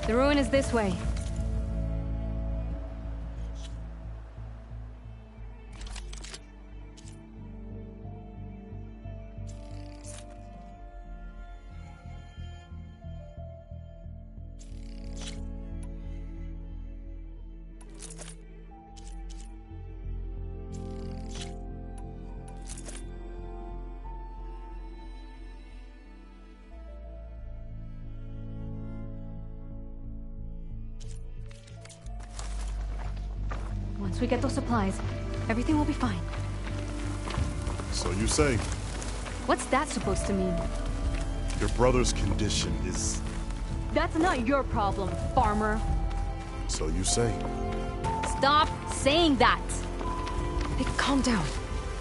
The ruin is this way. Once we get those supplies, everything will be fine. So you say. What's that supposed to mean? Your brother's condition is... That's not your problem, farmer. So you say. Stop saying that! Hey, calm down.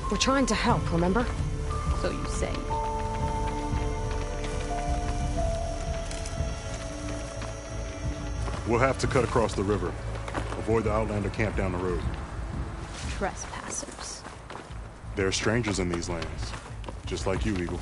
We're trying to help, remember? So you say. We'll have to cut across the river. Avoid the Outlander camp down the road. Trespassers. There are strangers in these lands. Just like you, Eagle.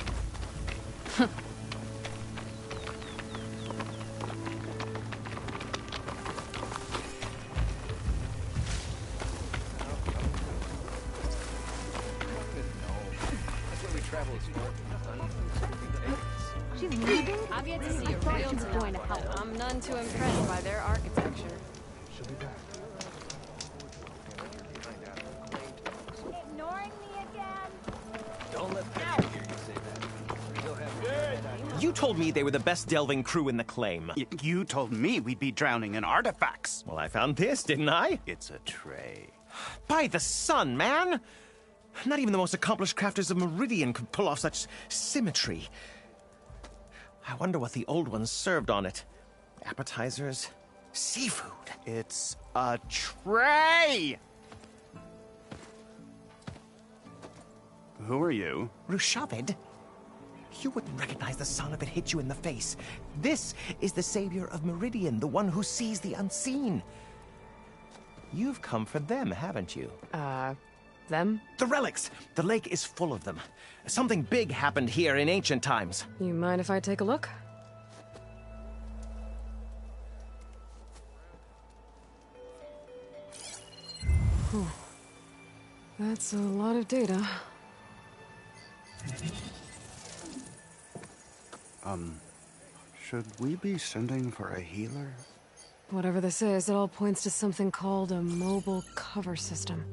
She's leaving? I've yet to see a real town. I'm none too impressed by their architecture. She'll be back. Ignoring me again? Don't let them hear you say that. They'll have You told me they were the best delving crew in the claim. You told me we'd be drowning in artifacts. Well, I found this, didn't I? It's a tray. By the sun, man! Not even the most accomplished crafters of Meridian could pull off such symmetry. I wonder what the old ones served on it. Appetizers? Seafood? It's a tray! Who are you? Rushavid? You wouldn't recognize the song if it hit you in the face. This is the savior of Meridian, the one who sees the unseen. You've come for them, haven't you? Them? The relics! The lake is full of them. Something big happened here in ancient times. You mind if I take a look? Whew. That's a lot of data. Should we be sending for a healer? Whatever this is, it all points to something called a mobile cover system.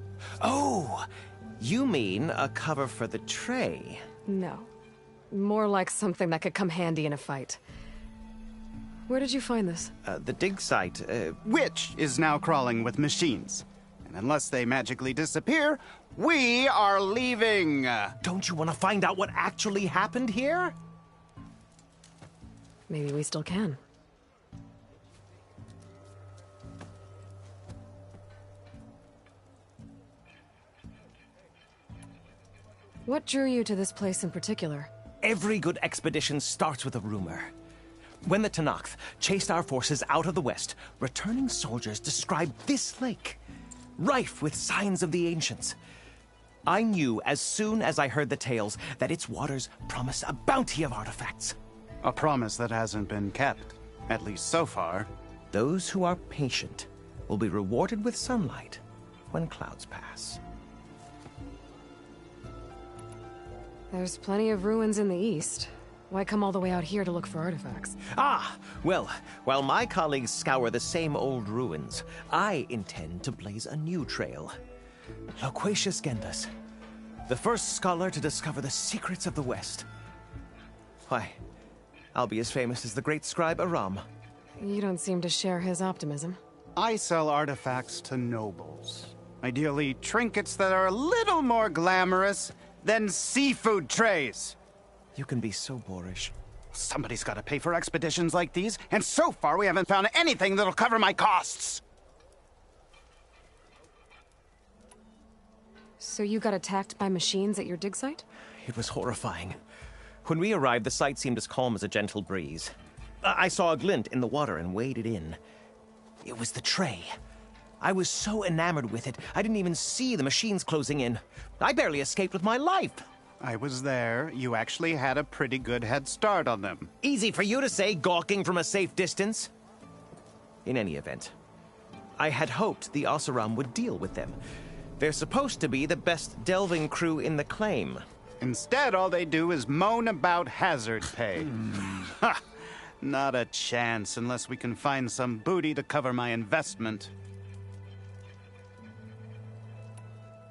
Oh! You mean a cover for the tray? No. More like something that could come handy in a fight. Where did you find this? The dig site, Which is now crawling with machines. And unless they magically disappear, we are leaving! Don't you want to find out what actually happened here? Maybe we still can. What drew you to this place in particular? Every good expedition starts with a rumor. When the Tenakth chased our forces out of the west, returning soldiers described this lake, rife with signs of the ancients. I knew as soon as I heard the tales that its waters promise a bounty of artifacts. A promise that hasn't been kept, at least so far. Those who are patient will be rewarded with sunlight when clouds pass. There's plenty of ruins in the east. Why come all the way out here to look for artifacts? Ah, well, while my colleagues scour the same old ruins, I intend to blaze a new trail. Loquacious Gendas, the first scholar to discover the secrets of the West. Why, I'll be as famous as the great scribe Aram. You don't seem to share his optimism. I sell artifacts to nobles. Ideally, trinkets that are a little more glamorous than seafood trays. You can be so boorish. Somebody's got to pay for expeditions like these, and so far we haven't found anything that'll cover my costs. So you got attacked by machines at your dig site? It was horrifying. When we arrived, the sight seemed as calm as a gentle breeze. I saw a glint in the water and waded in. It was the tray. I was so enamored with it, I didn't even see the machines closing in. I barely escaped with my life. I was there. You actually had a pretty good head start on them. Easy for you to say, gawking from a safe distance. In any event, I had hoped the Oseram would deal with them. They're supposed to be the best delving crew in the claim. Instead, all they do is moan about hazard pay. Ha! Not a chance unless we can find some booty to cover my investment.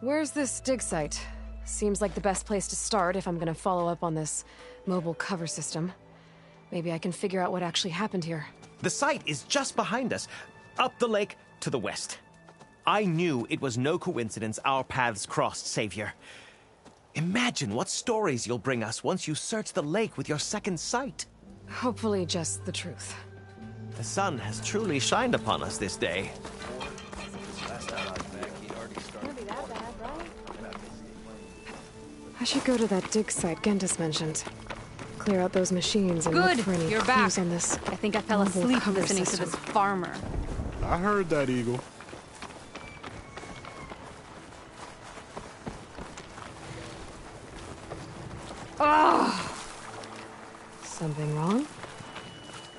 Where's this dig site? Seems like the best place to start if I'm gonna follow up on this mobile cover system. Maybe I can figure out what actually happened here. The site is just behind us, up the lake to the west. I knew it was no coincidence our paths crossed, Savior. Imagine what stories you'll bring us once you search the lake with your second sight. Hopefully just the truth. The sun has truly shined upon us this day. Last out on back, he already started. I should go to that dig site Gentis mentioned. Clear out those machines and Good, look for any you're clues back. on this. I think I fell mobile asleep cover listening system. to this farmer. I heard that, Eagle. Something wrong?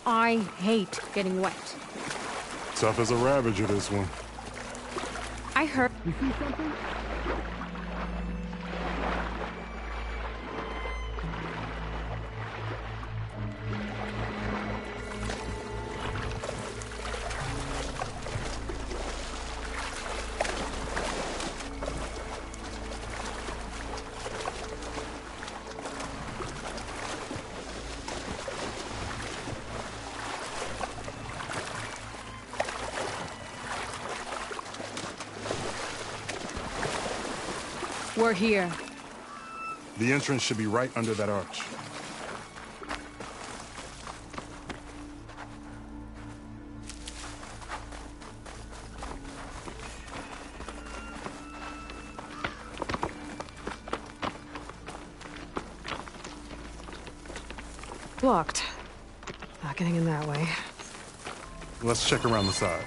I hate getting wet. Tough as a ravager, this one. I heard. We're here. The entrance should be right under that arch. Locked. Not getting in that way. Let's check around the side.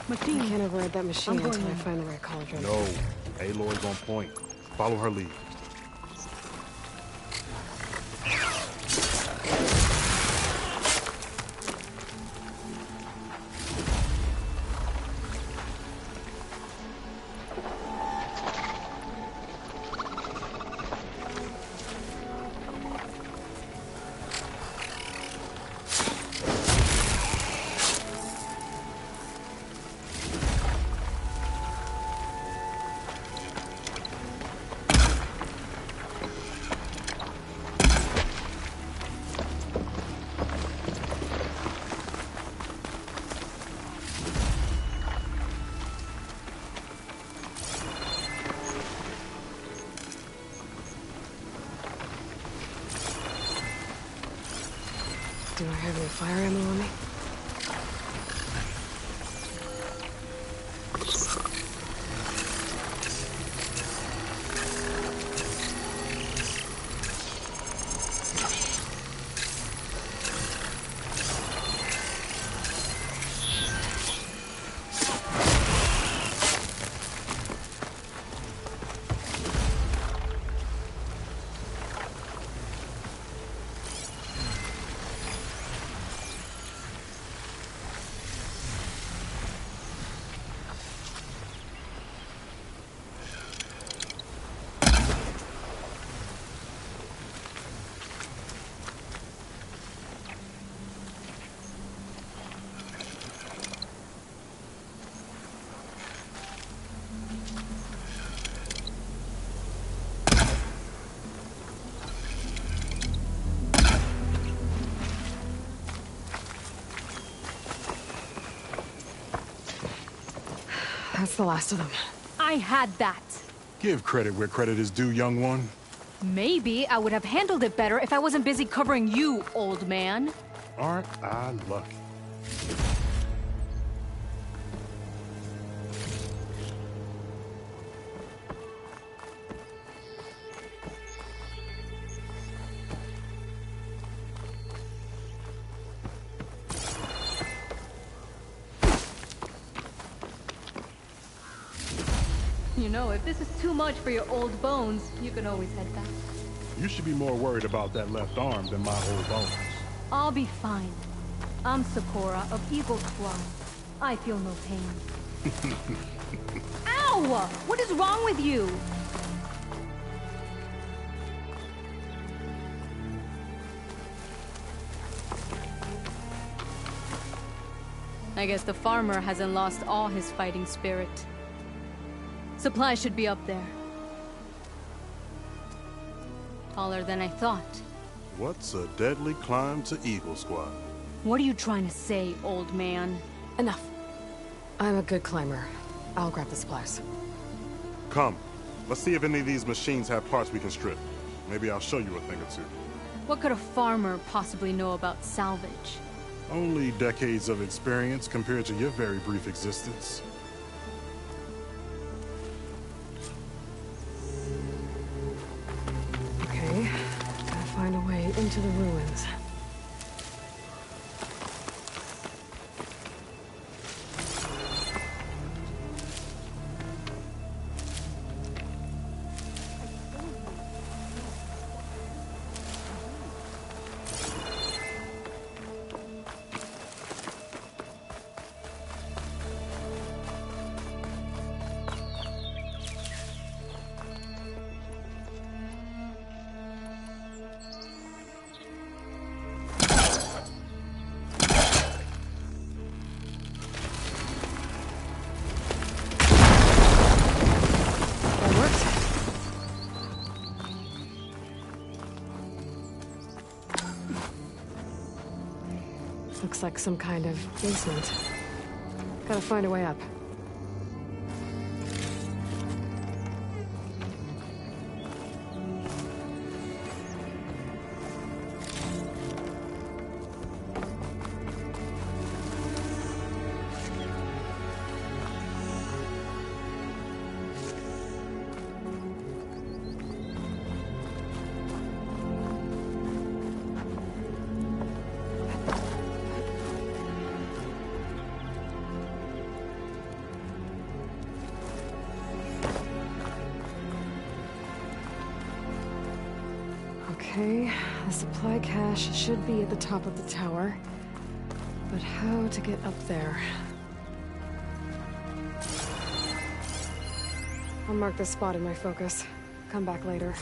I can't avoid that machine until I find the right cauldron. No. Aloy's on point. Follow her lead. Do I have any fire ammo on me? That's the last of them. I had that. Give credit where credit is due, young one. Maybe I would have handled it better if I wasn't busy covering you, old man. Aren't I lucky? You know, if this is too much for your old bones, you can always head back. You should be more worried about that left arm than my old bones. I'll be fine. I'm Sakura of Eagle Squad. I feel no pain. Ow! What is wrong with you? I guess the farmer hasn't lost all his fighting spirit. Supplies should be up there. Taller than I thought. What's a deadly climb to Eagle Squad? What are you trying to say, old man? Enough. I'm a good climber. I'll grab the supplies. Come. Let's see if any of these machines have parts we can strip. Maybe I'll show you a thing or two. What could a farmer possibly know about salvage? Only decades of experience compared to your very brief existence. Okay, gotta find a way into the ruins. Looks like some kind of basement. Gotta find a way up. Okay, the supply cache should be at the top of the tower. But how to get up there? I'll mark this spot in my focus. Come back later.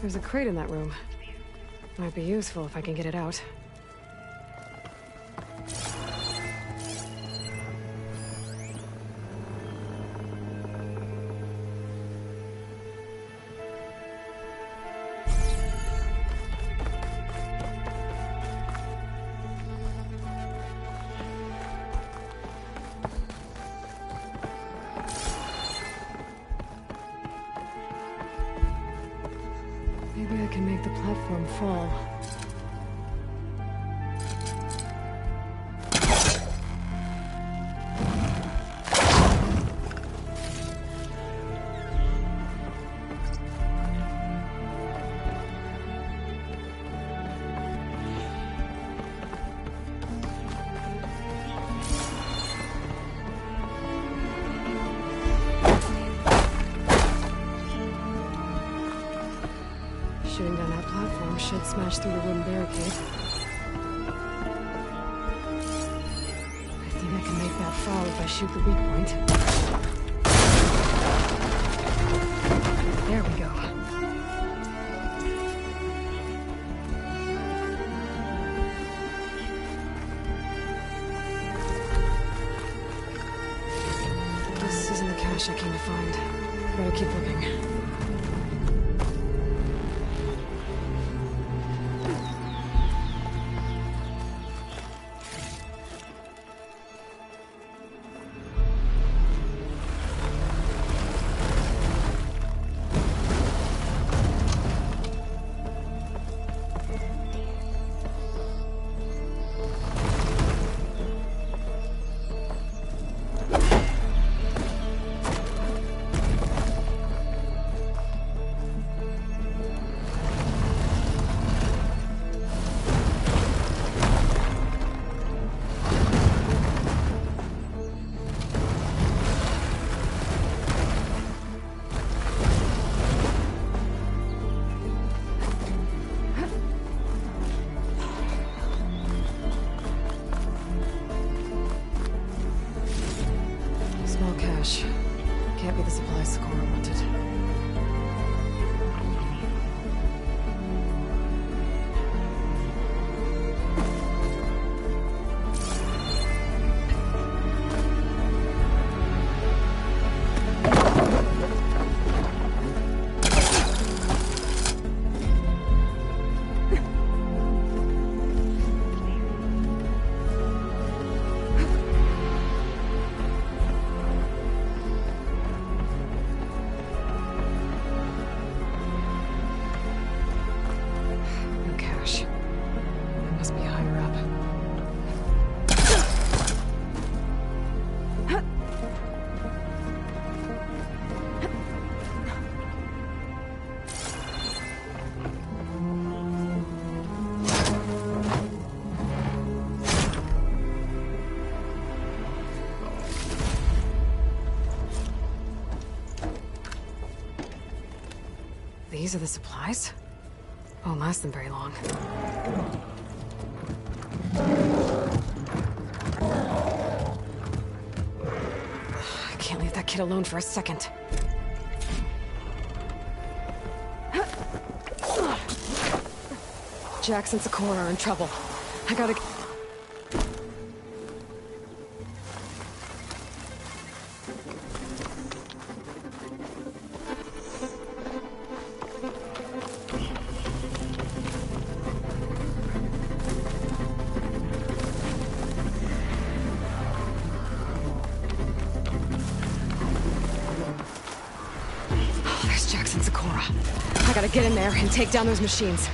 There's a crate in that room. Might be useful if I can get it out. Maybe I can make the platform fall. Shooting down that platform should smash through the wooden barricade. I think I can make that fall if I shoot the weak point. There we go. This isn't the cache I came to find. Better keep looking. These are the supplies? Won't last them very long. I can't leave that kid alone for a second. Jax and Sakura are in trouble. I gotta... There's Jax and Sakura. I gotta get in there and take down those machines.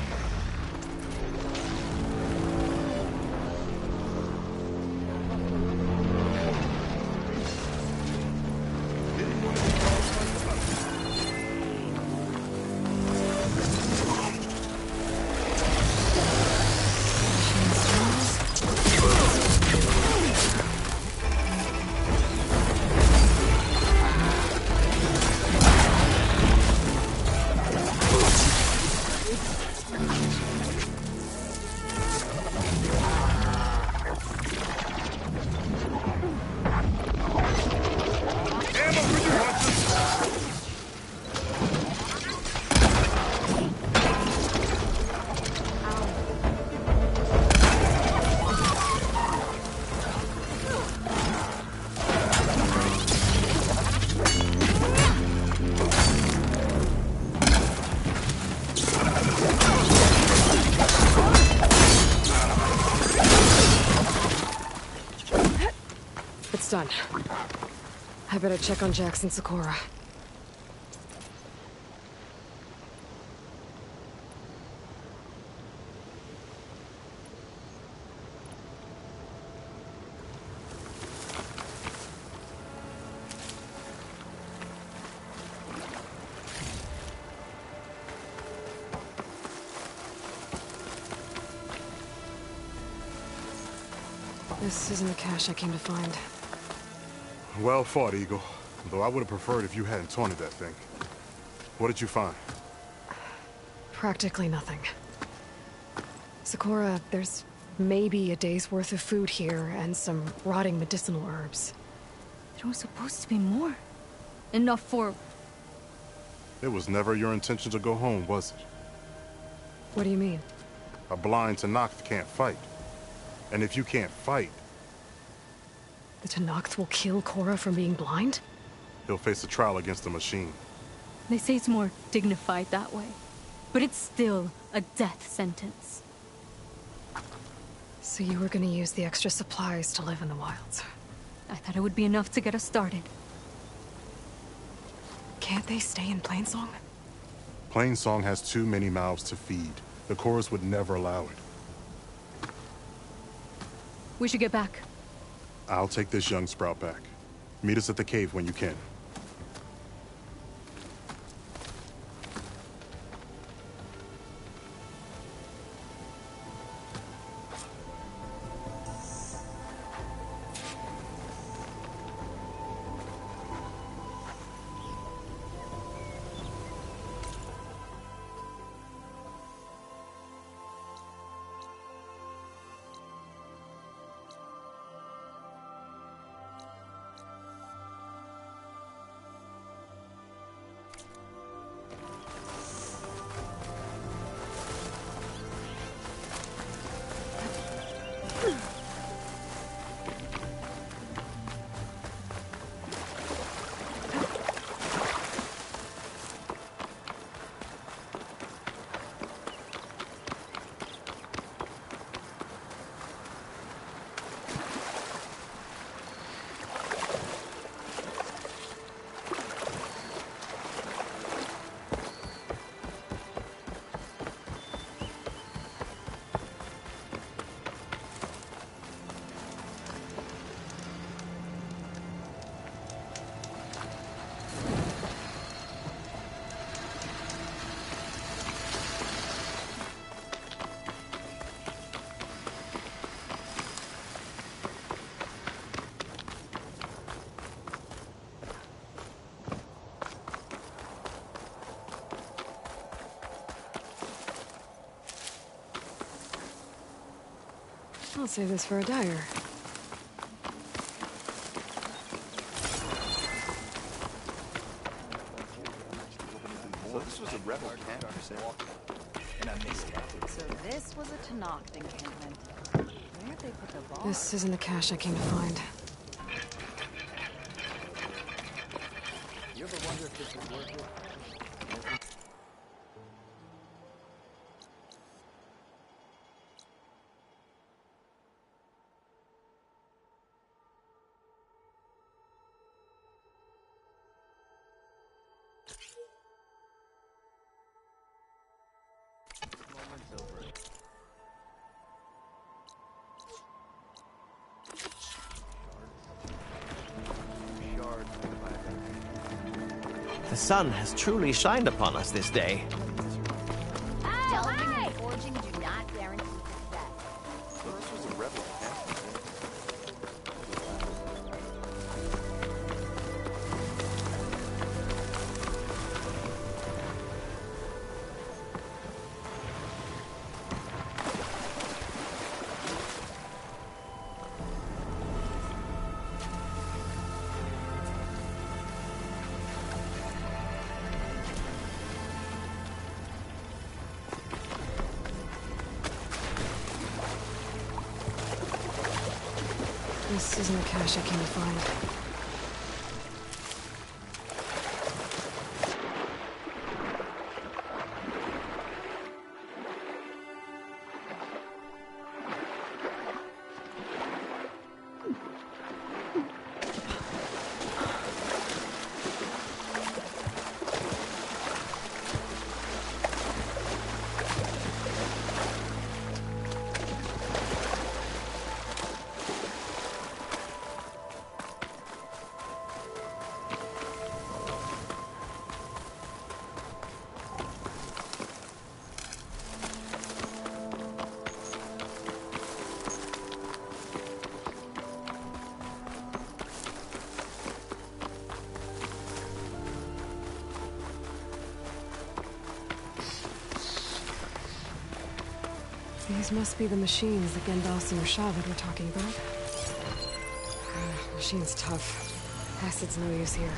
It's done. I better check on Jax and Sakura. This isn't the cache I came to find. Well fought, Eagle. Though I would have preferred if you hadn't taunted that thing. What did you find? Practically nothing. Sakura, there's maybe a day's worth of food here and some rotting medicinal herbs. There was supposed to be more. Enough for... It was never your intention to go home, was it? What do you mean? A blind Tenakth can't fight. And if you can't fight, The Tenakth will kill Korra from being blind? he'll face a trial against the machine. They say it's more dignified that way. But it's still a death sentence. So you were gonna use the extra supplies to live in the wilds. I thought it would be enough to get us started. Can't they stay in Plainsong? Plainsong has too many mouths to feed. The chorus would never allow it. We should get back. I'll take this young sprout back. Meet us at the cave when you can. I'll save this for a dagger. So this was a rebel camp, you said? And I missed it. So this was a Tenakth encampment. Where'd they put the bar? This isn't the cache I came to find. You ever wonder if this is worth it? Moment's over. Shards. The sun has truly shined upon us this day. Delving and forging do not guarantee success. So this was a rebel camp. This isn't the cache I came to find. These must be the machines that Gendas and Rashavad were talking about. Machine's tough. Acid's no use here.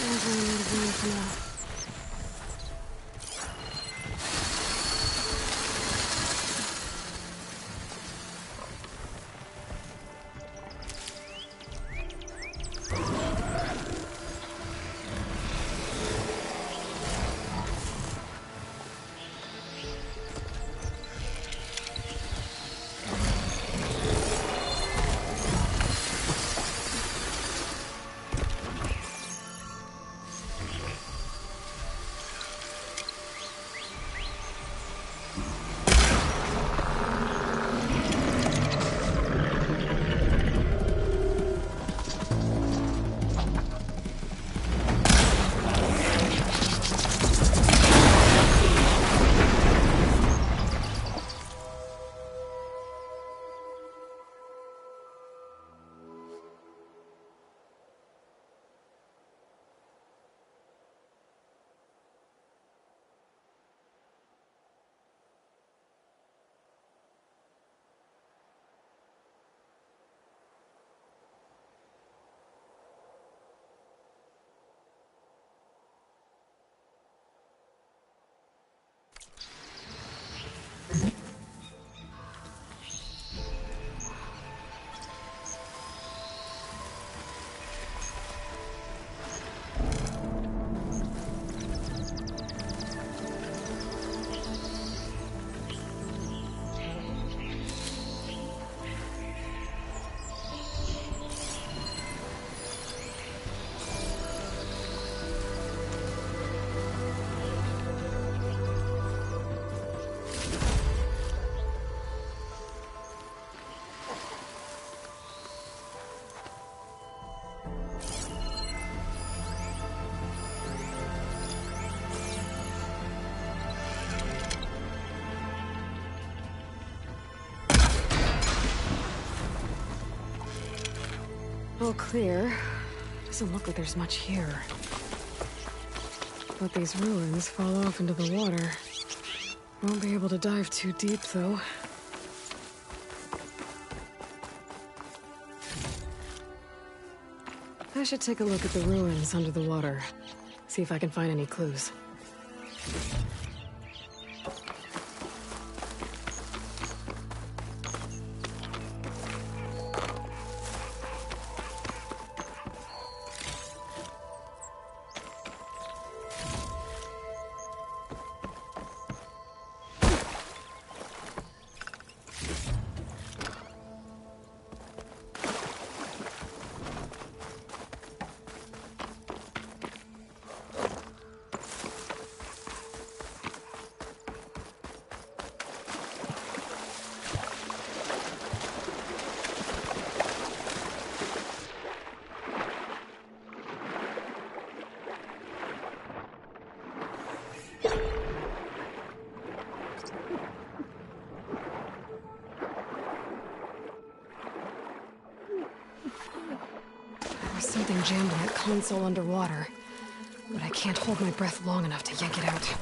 There's only a little room for now. All clear. Doesn't look like there's much here. But these ruins fall off into the water. Won't be able to dive too deep, though. I should take a look at the ruins under the water. See if I can find any clues. There's something jammed in that console underwater, but I can't hold my breath long enough to yank it out.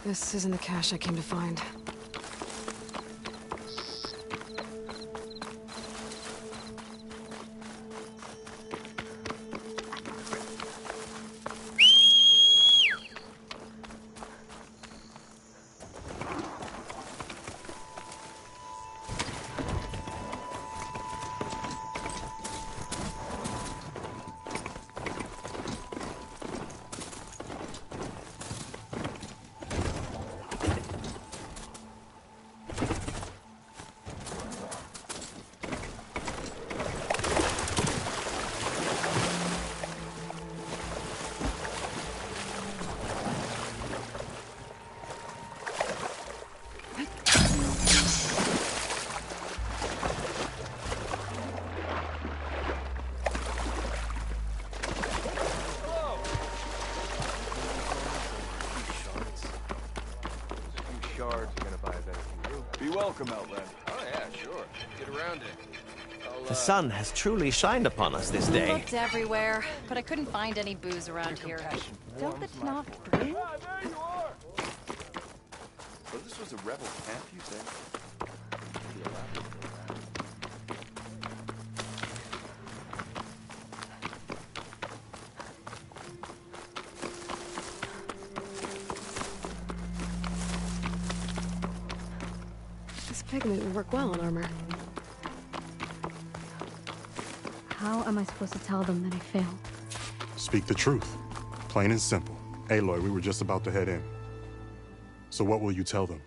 This isn't the cache I came to find. welcome, Outlander. Oh yeah, sure. Get around it. The sun has truly shined upon us this day. Looked everywhere, but I couldn't find any booze around here. Don't the Tanakh drink? So this was a rebel camp, you say? This pigment would work well on armor. How am I supposed to tell them that I failed? Speak the truth. Plain and simple. Aloy, we were just about to head in. So what will you tell them?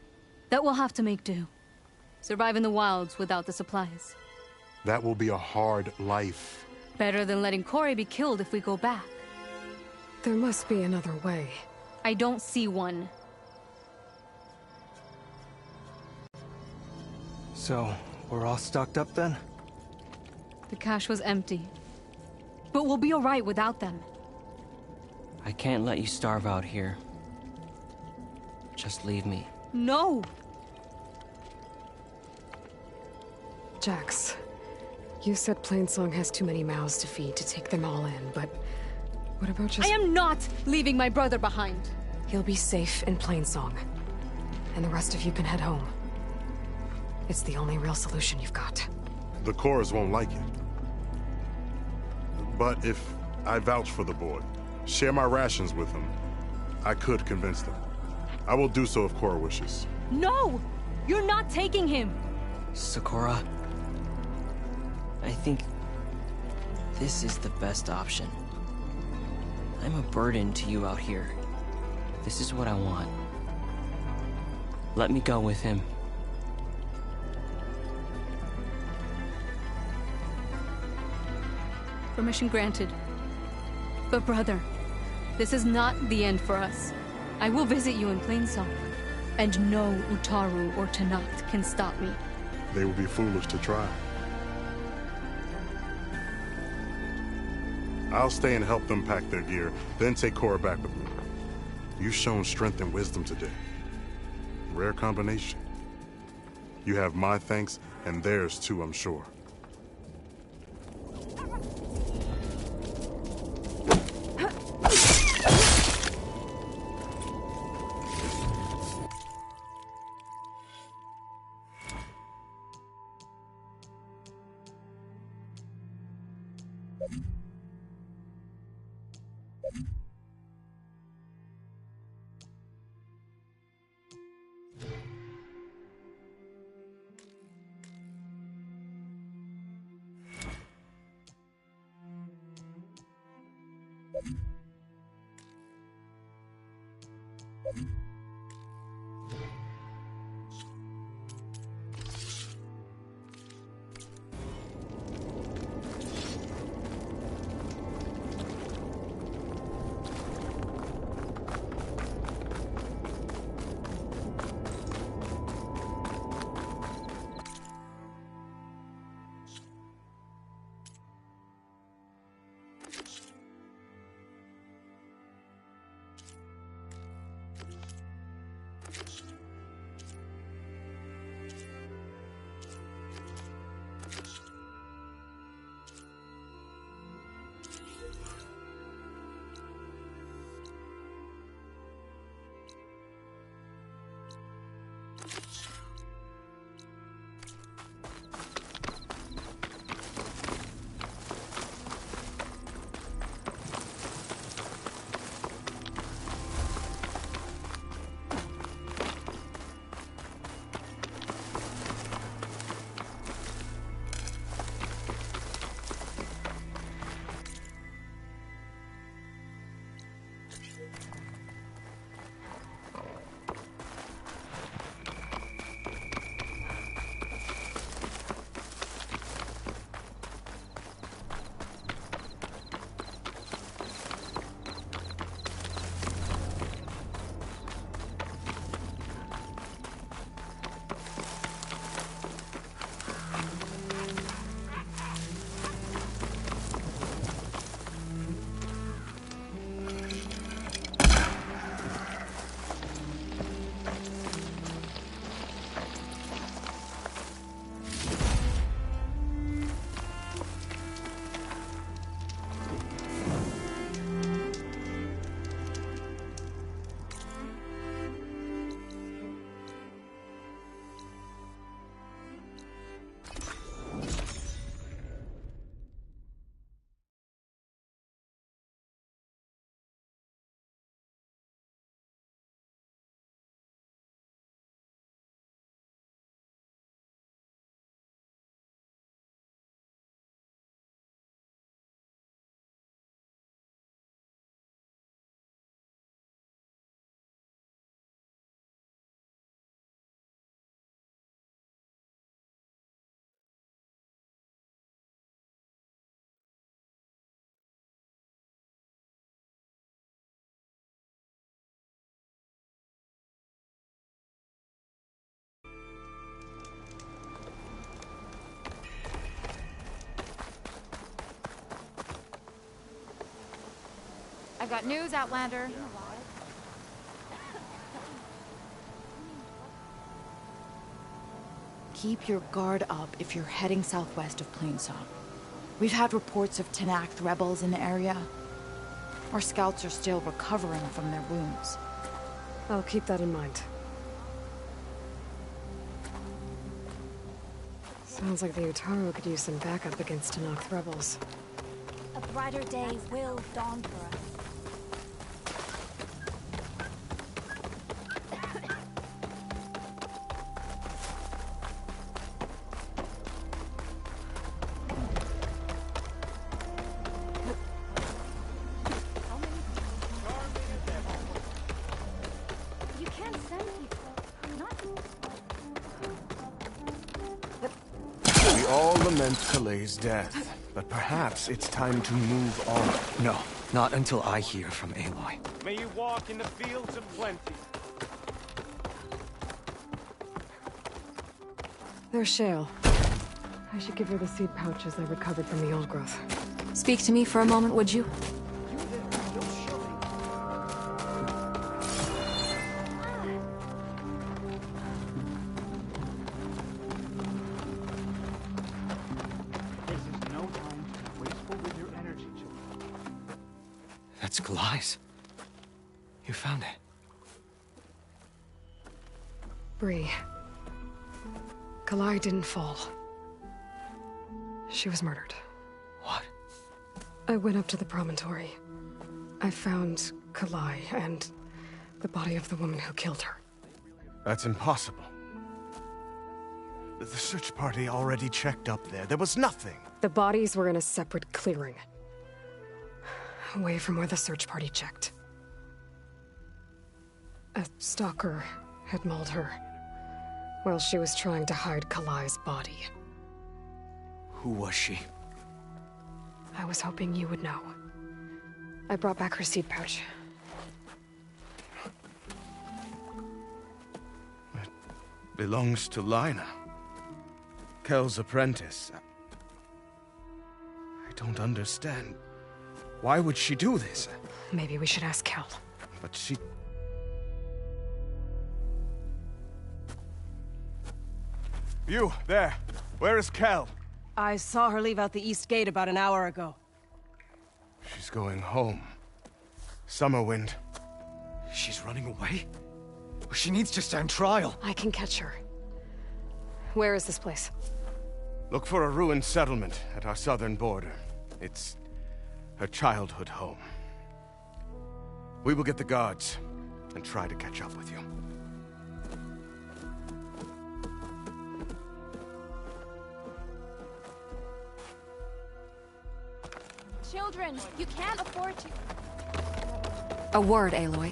That we'll have to make do. Survive in the wilds without the supplies. That will be a hard life. Better than letting Corey be killed if we go back. There must be another way. I don't see one. So, we're all stocked up then? The cache was empty. But we'll be alright without them. I can't let you starve out here. Just leave me. No! Jax, you said Plainsong has too many mouths to feed to take them all in, but what about just— I am not leaving my brother behind! He'll be safe in Plainsong, and the rest of you can head home. It's the only real solution you've got. The Cores won't like it. But if I vouch for the boy, share my rations with him, I could convince them. I will do so if Cora wishes. No! You're not taking him! Sakura, I think this is the best option. I'm a burden to you out here. This is what I want. Let me go with him. Permission granted. But brother, this is not the end for us. I will visit you in Plainsong, and no Utaru or Tanakh can stop me. They would be foolish to try. I'll stay and help them pack their gear, then take Cora back with me. You've shown strength and wisdom today. Rare combination. You have my thanks, and theirs too, I'm sure. I've got news, Outlander. Keep your guard up if you're heading southwest of Plainsong. We've had reports of Tenakth rebels in the area. Our scouts are still recovering from their wounds. I'll keep that in mind. Sounds like the Utaru could use some backup against Tenakth rebels. A brighter day will dawn for us. You can't send people. Not We all lament Kalei's death, but perhaps it's time to move on. No, not until I hear from Aloy. May you walk in the fields of plenty. There's Shale. I should give her the seed pouches I recovered from the old growth. Speak to me for a moment, would you? This is no time to be wasteful with your energy, children. That's Kalai's. You found it. Bree. Kalai didn't fall. She was murdered. What? I went up to the promontory. I found Kalai and the body of the woman who killed her. That's impossible. The search party already checked up there. There was nothing. The bodies were in a separate clearing. Away from where the search party checked. A stalker had mauled her while she was trying to hide Kalai's body. Who was she? I was hoping you would know. I brought back her seed pouch. It belongs to Lina. Kel's apprentice. I don't understand. Why would she do this? Maybe we should ask Kel. But she... You, there. Where is Kel? I saw her leave out the east gate about an hour ago. She's going home. Summerwind. She's running away? She needs to stand trial. I can catch her. Where is this place? Look for a ruined settlement at our southern border. It's her childhood home. We will get the guards and try to catch up with you. children. You can't afford to. A word, Aloy.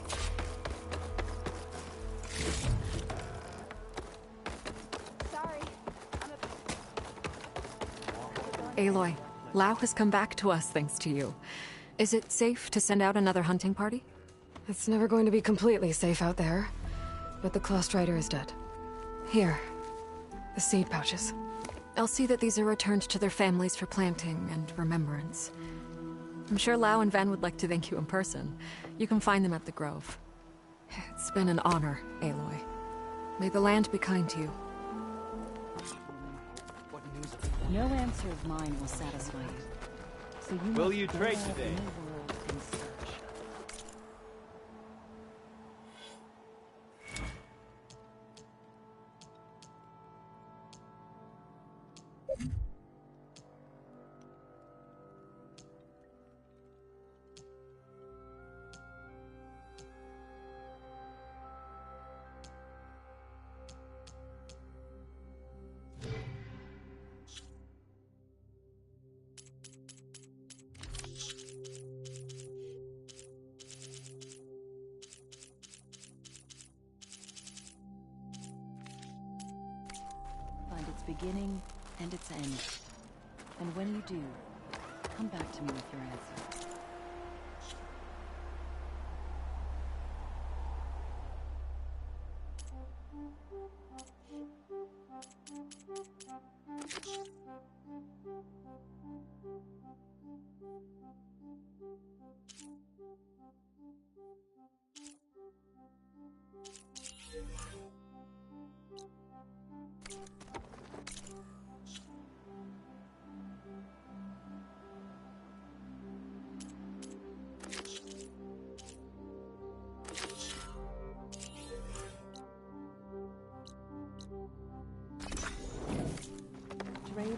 Sorry. Aloy, Lao has come back to us thanks to you. Is it safe to send out another hunting party? It's never going to be completely safe out there. But the Clost Rider is dead. Here. The seed pouches. I'll see that these are returned to their families for planting and remembrance. I'm sure Lao and Van would like to thank you in person. You can find them at the Grove. It's been an honor, Aloy. May the land be kind to you. No answer of mine will satisfy you. So you Will must you go trade out today? in the world and search. Find its beginning and its end. And when you do, come back to me with your answer.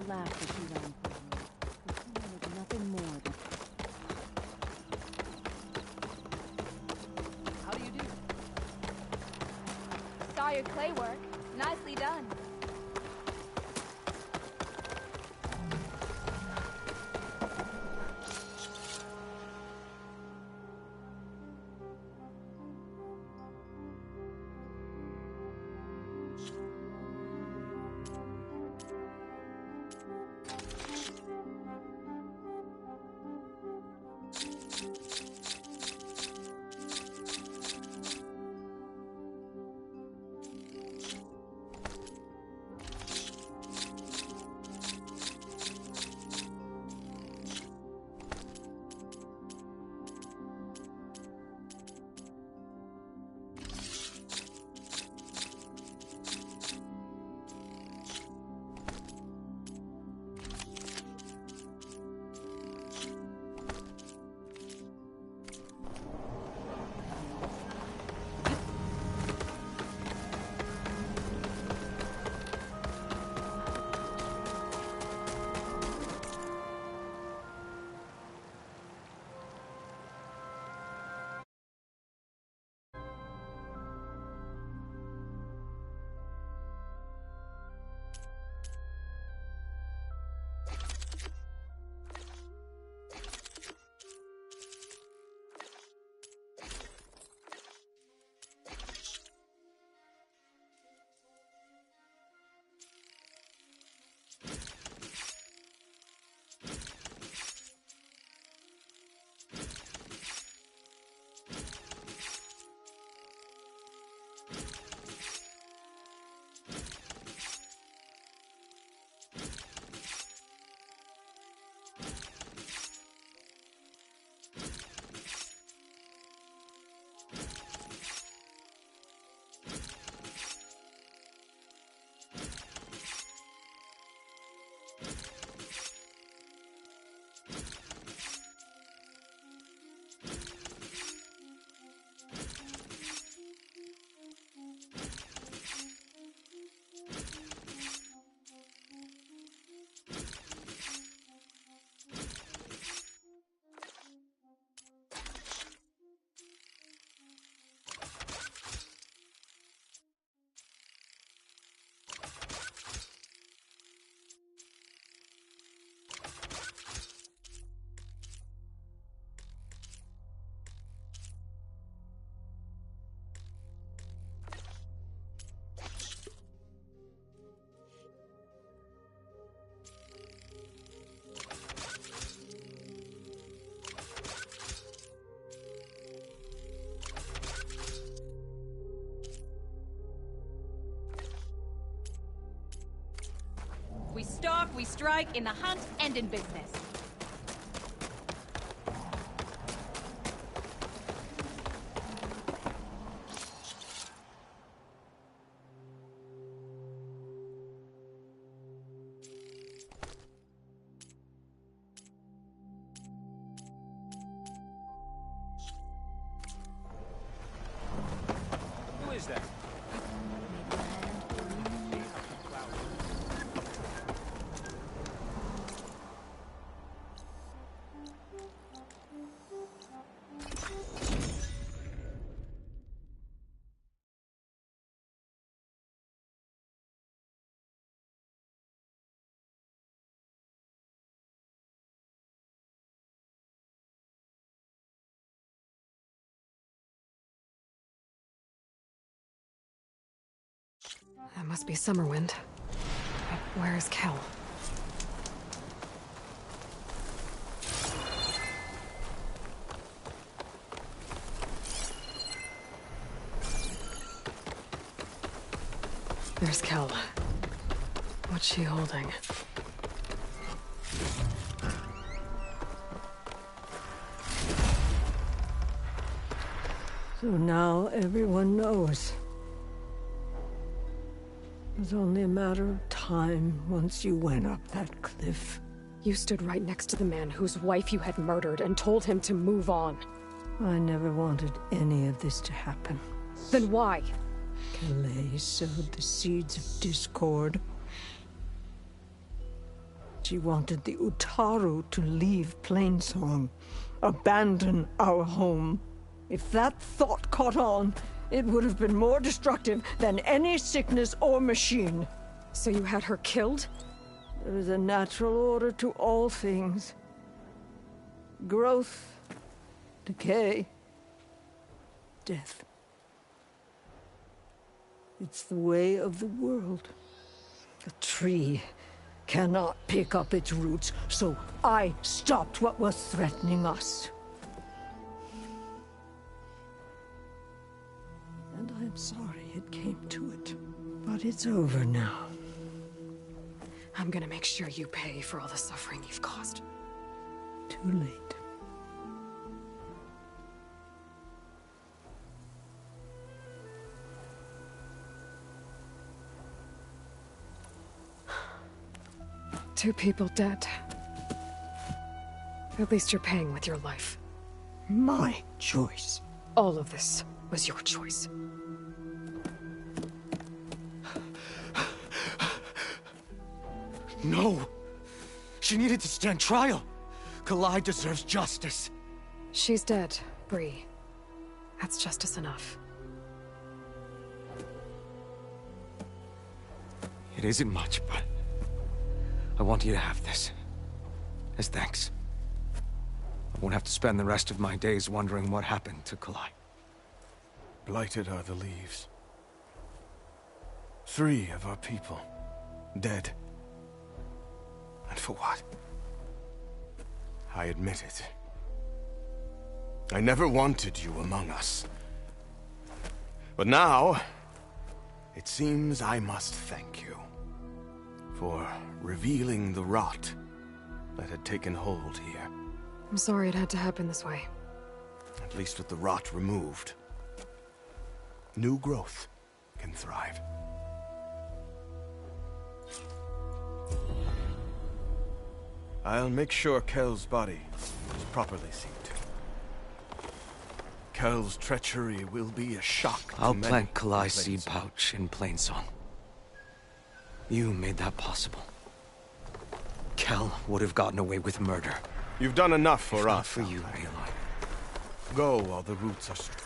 laughed as he ran for you, but he wanted nothing more than... How do you do? Saw your clay work. Nicely done. We stalk, we strike, in the hunt, and in business. Who is that? That must be Summerwind. But where is Kel? There's Kel. What's she holding? So now everyone knows. It was only a matter of time once you went up that cliff. You stood right next to the man whose wife you had murdered and told him to move on. I never wanted any of this to happen. Then why? Calais sowed the seeds of discord. She wanted the Utaru to leave Plainsong, abandon our home. If that thought caught on, it would have been more destructive than any sickness or machine. So you had her killed? There is a natural order to all things. Growth, decay, death. It's the way of the world. A tree cannot pick up its roots, so I stopped what was threatening us. And I'm sorry it came to it, but it's over now. I'm gonna make sure you pay for all the suffering you've caused. Too late. Two people dead. At least you're paying with your life. My choice. All of this was your choice. No! She needed to stand trial! Kalai deserves justice. She's dead, Bree. That's justice enough. It isn't much, but I want you to have this. As thanks. I won't have to spend the rest of my days wondering what happened to Kalai. Blighted are the leaves. 3 of our people, dead. And for what? I admit it. I never wanted you among us. But now, it seems I must thank you for revealing the rot that had taken hold here. I'm sorry it had to happen this way. At least with the rot removed, new growth can thrive. I'll make sure Kel's body is properly seen to. Kel's treachery will be a shock to I'll many plant Kalai's in seed pouch in Plainsong. You made that possible. Kel would have gotten away with murder. You've done enough for us. For you, Aloy. Go while the roots are strong.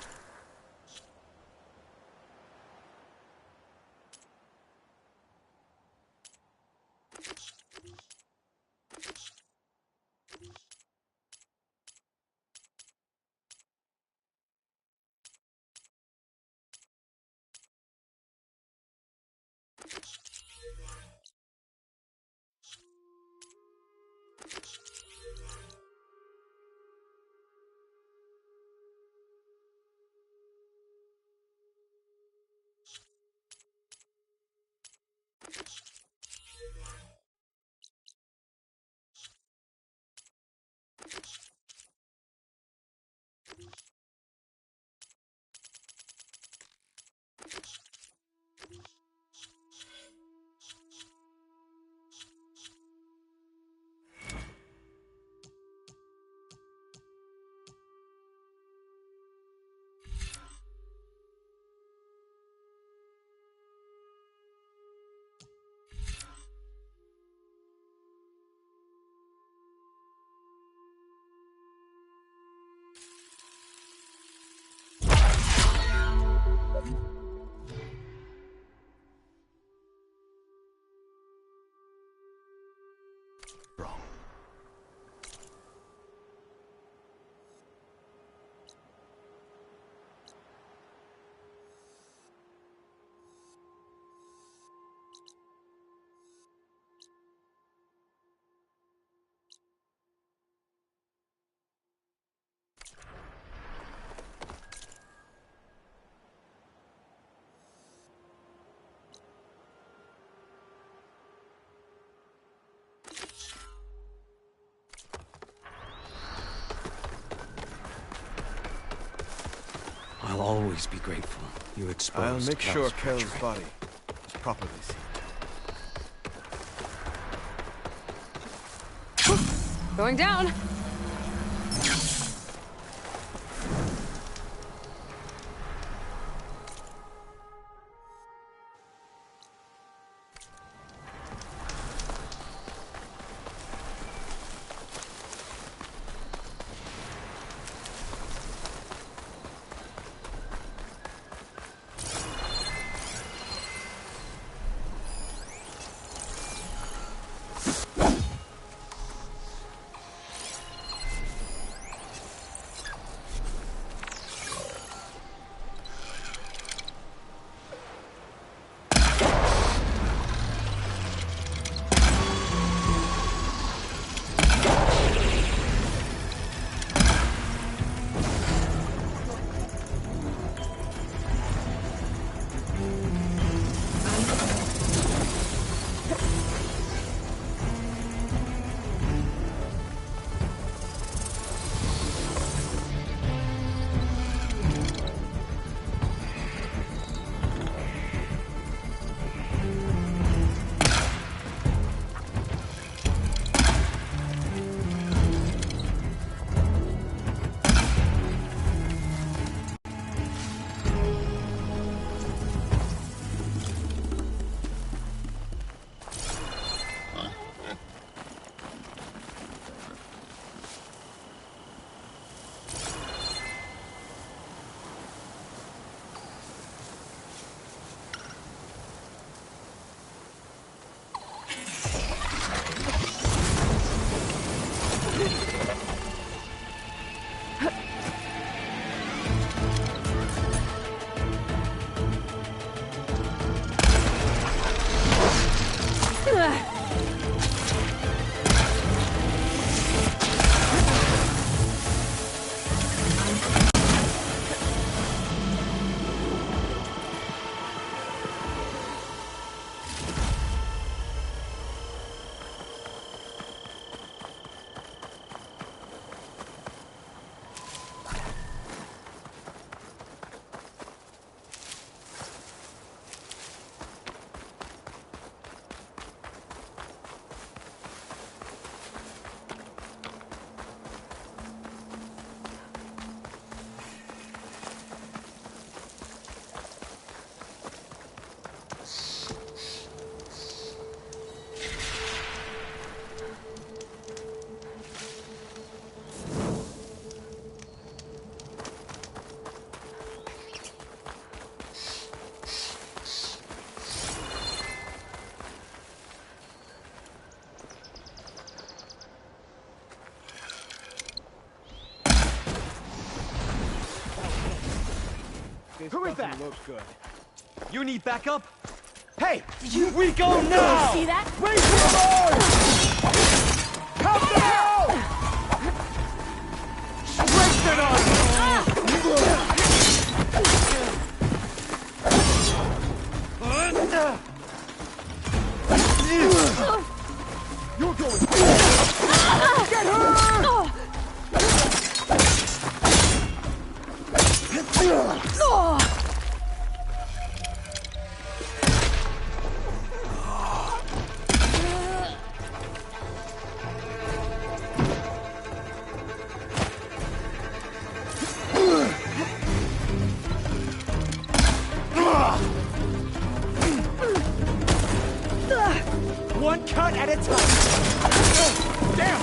I'll always be grateful you exposed I'll make sure Kel's Kel's body is properly seen. Going down! Who is that? Look good. You need backup? Hey! We go now! See that? Wait for the Come down! Strengthen us! You're going. Get her! One cut at a time. Damn!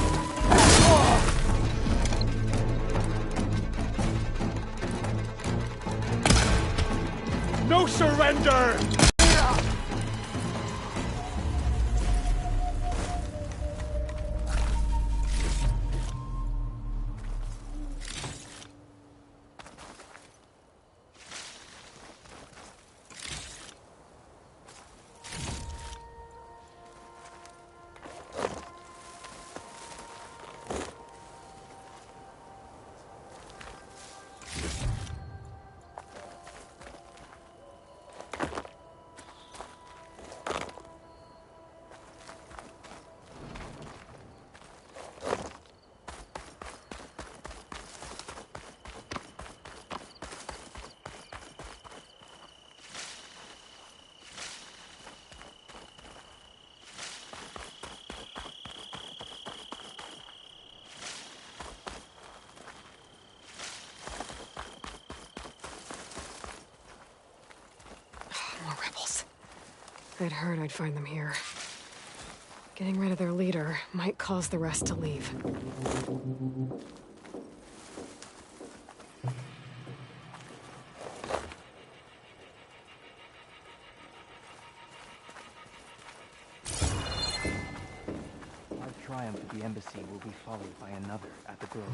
No surrender! More rebels. I'd heard I'd find them here. Getting rid of their leader might cause the rest to leave. Our triumph at the embassy will be followed by another at the Grove.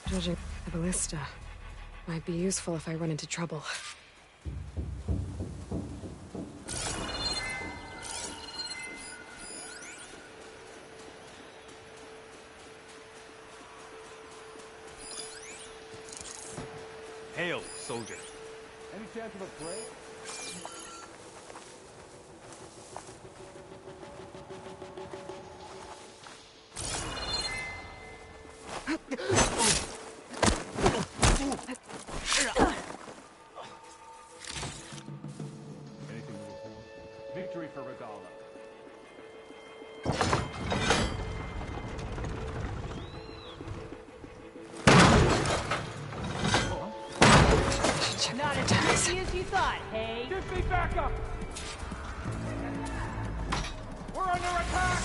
Judging the ballista might be useful if I run into trouble. Hail, soldier. Any chance of a break? Anything to report? Victory for Regala. Not as easy as you thought, hey? Give me backup! We're under attack!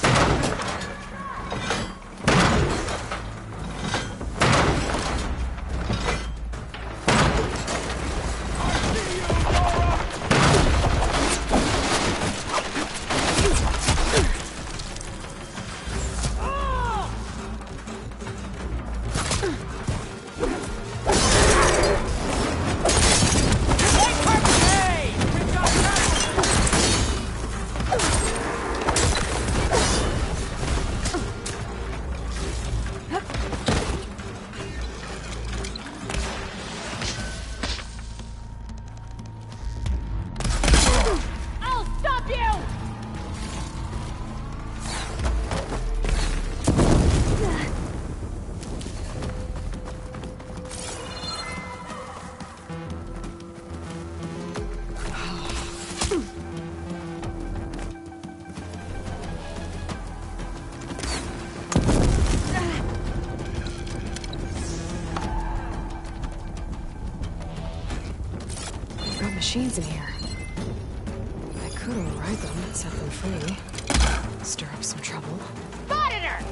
Machines in here. I could override them and set them free. Stir up some trouble. Spotted her!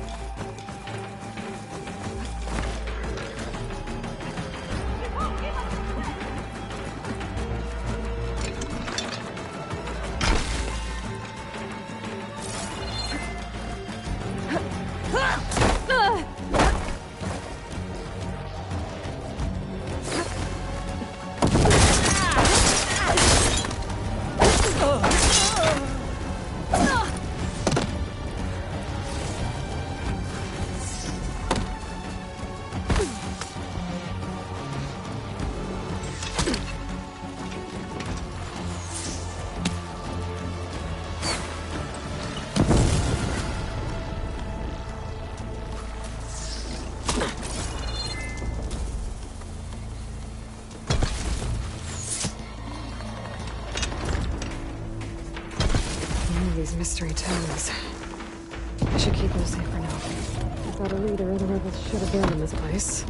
mystery tones. I should keep them safe for now. Without a leader, the rebels should abandon this place.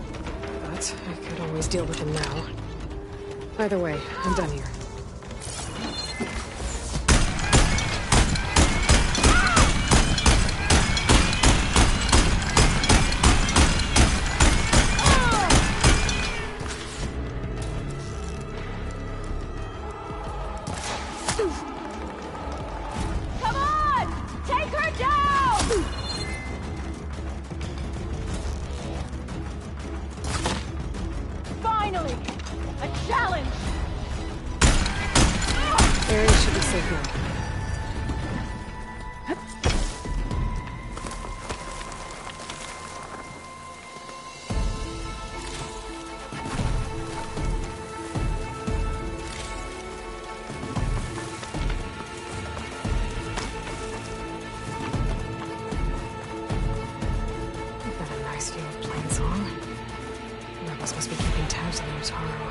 But I could always deal with them now. Either way, I'm done here. Come on! Take her down! Finally! A challenge! Area should be safe now. We've got a nice view of Plainsong. The rebels must be keeping tabs on Utaru.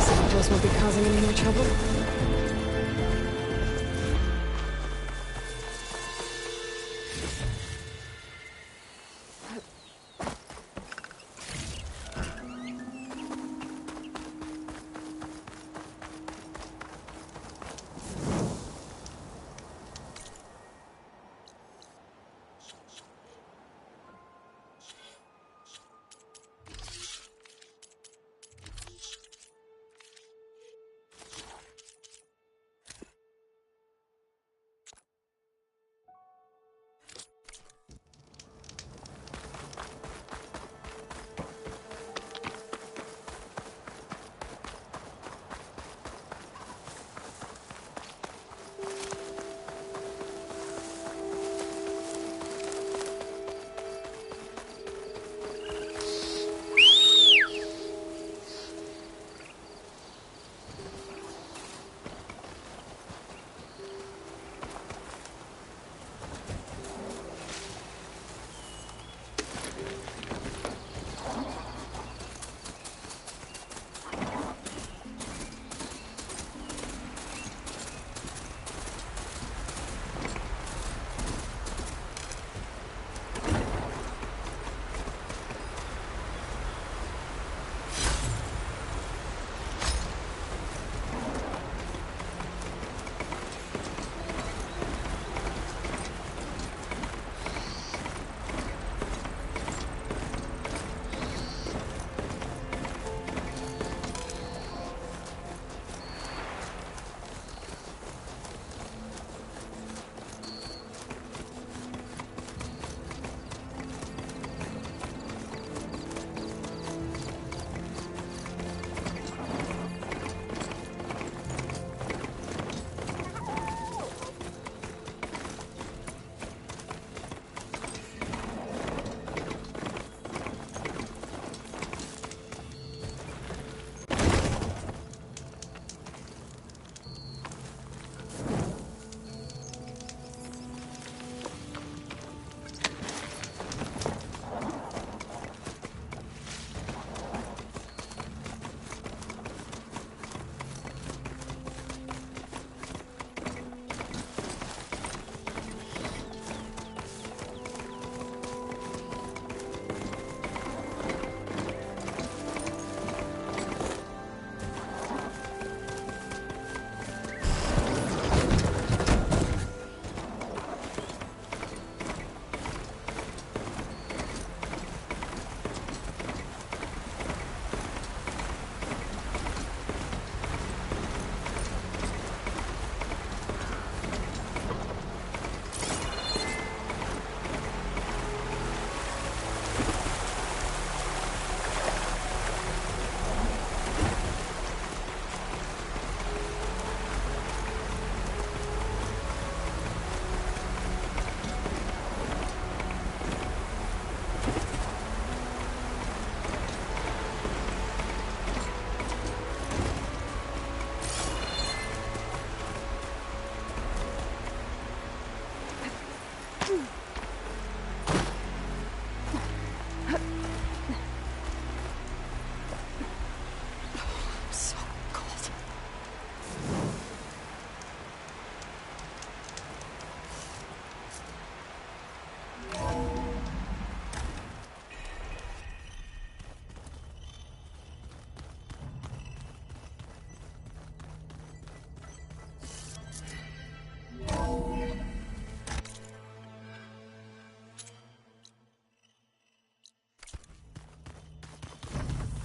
Soldiers won't be causing any more trouble.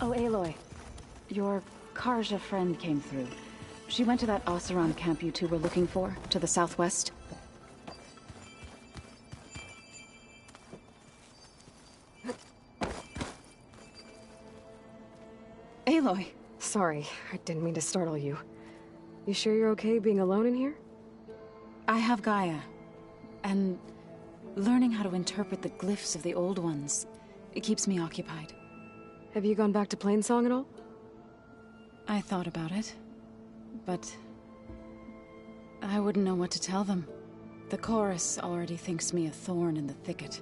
Oh, Aloy. Your Karja friend came through. She went to that Oseram camp you two were looking for, to the southwest. Aloy! Sorry, I didn't mean to startle you. You sure you're okay being alone in here? I have Gaia, and learning how to interpret the glyphs of the old ones, it keeps me occupied. Have you gone back to Plainsong at all? I thought about it, but I wouldn't know what to tell them. The chorus already thinks me a thorn in the thicket.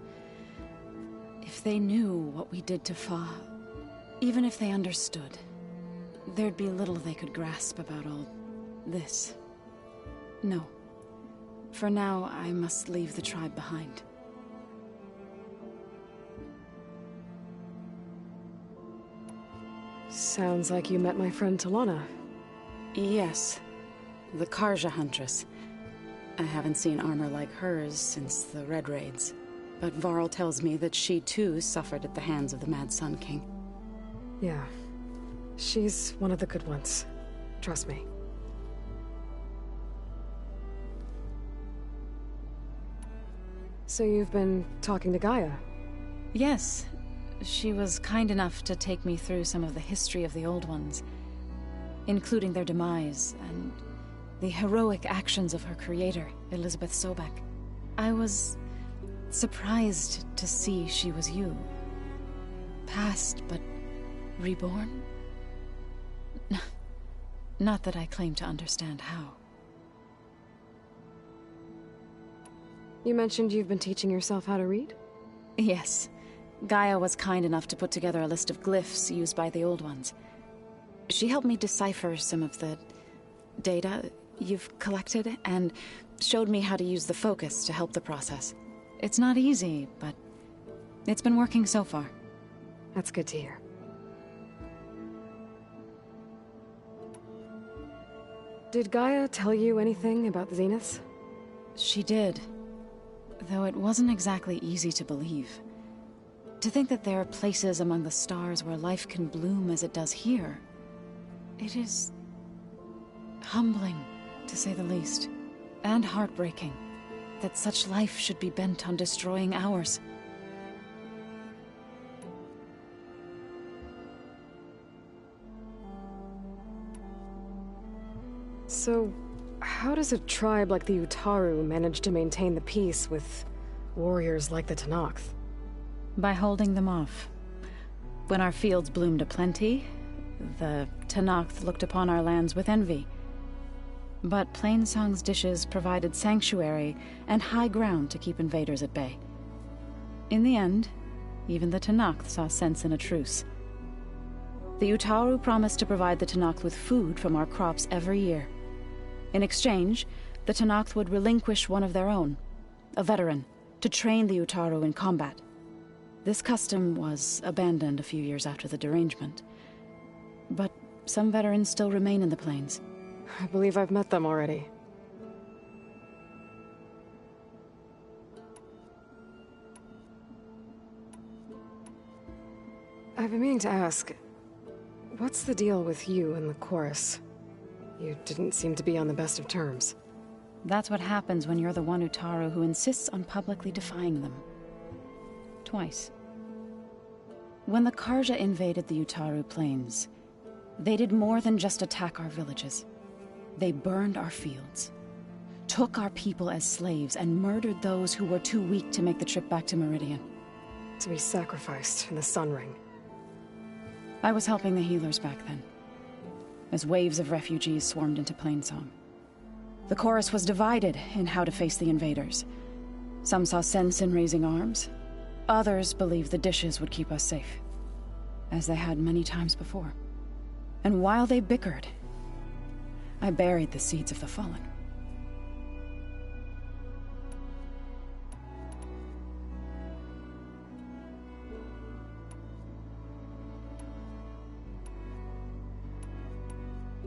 If they knew what we did to Fa, even if they understood, there'd be little they could grasp about all this. No. For now, I must leave the tribe behind. Sounds like you met my friend Talana. Yes. The Karja Huntress. I haven't seen armor like hers since the Red Raids. But Varl tells me that she too suffered at the hands of the Mad Sun King. Yeah. She's one of the good ones. Trust me. So you've been talking to Gaia? Yes. She was kind enough to take me through some of the history of the Old Ones, including their demise and the heroic actions of her creator, Elizabeth Sobek. I was surprised to see she was you. Past, but reborn? Not that I claim to understand how. You mentioned you've been teaching yourself how to read? Yes. Gaia was kind enough to put together a list of glyphs used by the Old Ones. She helped me decipher some of the data you've collected, and showed me how to use the focus to help the process. It's not easy, but it's been working so far. That's good to hear. Did Gaia tell you anything about the Zeniths? She did. Though it wasn't exactly easy to believe. To think that there are places among the stars where life can bloom as it does here. It is humbling, to say the least, and heartbreaking, that such life should be bent on destroying ours. So, how does a tribe like the Utaru manage to maintain the peace with warriors like the Tenakth? By holding them off. When our fields bloomed aplenty, the Tenakth looked upon our lands with envy. But Plainsong's dishes provided sanctuary and high ground to keep invaders at bay. In the end, even the Tenakth saw sense in a truce. The Utaru promised to provide the Tenakth with food from our crops every year. In exchange, the Tenakth would relinquish one of their own, a veteran, to train the Utaru in combat. This custom was abandoned a few years after the derangement. But some veterans still remain in the plains. I believe I've met them already. I've been meaning to ask, what's the deal with you and the chorus? You didn't seem to be on the best of terms. That's what happens when you're the one Utaru who insists on publicly defying them. Twice. When the Karja invaded the Utaru plains, they did more than just attack our villages. They burned our fields, took our people as slaves, and murdered those who were too weak to make the trip back to Meridian. To be sacrificed in the Sun Ring. I was helping the healers back then, as waves of refugees swarmed into Plainsong. The chorus was divided in how to face the invaders. Some saw sense in raising arms. Others believed the dishes would keep us safe, as they had many times before. And while they bickered, I buried the seeds of the Fallen.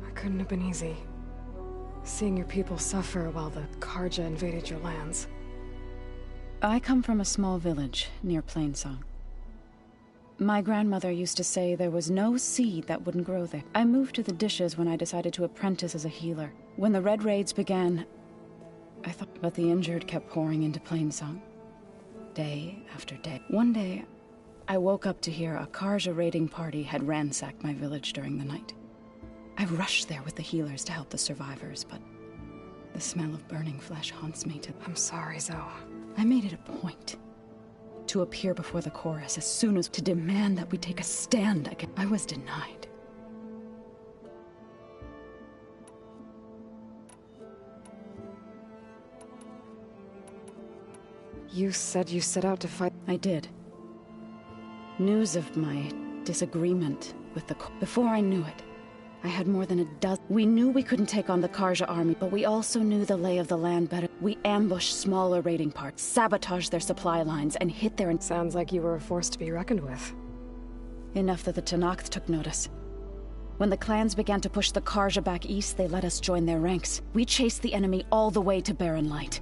It couldn't have been easy. Seeing your people suffer while the Karja invaded your lands. I come from a small village near Plainsong. My grandmother used to say there was no seed that wouldn't grow there. I moved to the Dishes when I decided to apprentice as a healer. When the Red Raids began, I thought, but the injured kept pouring into Plainsong. Day after day. One day, I woke up to hear a Karja raiding party had ransacked my village during the night. I rushed there with the healers to help the survivors, but the smell of burning flesh haunts me to... I'm sorry, Zoe. I made it a point to appear before the chorus as soon as to demand that we take a stand again. I was denied. You said you set out to fight. I did. News of my disagreement with the... Before I knew it, I had more than a dozen. We knew we couldn't take on the Karja army, but we also knew the lay of the land better. We ambushed smaller raiding parts, sabotaged their supply lines, and hit their... Sounds like you were a force to be reckoned with. Enough that the Tenakth took notice. When the clans began to push the Karja back east, they let us join their ranks. We chased the enemy all the way to Barren Light.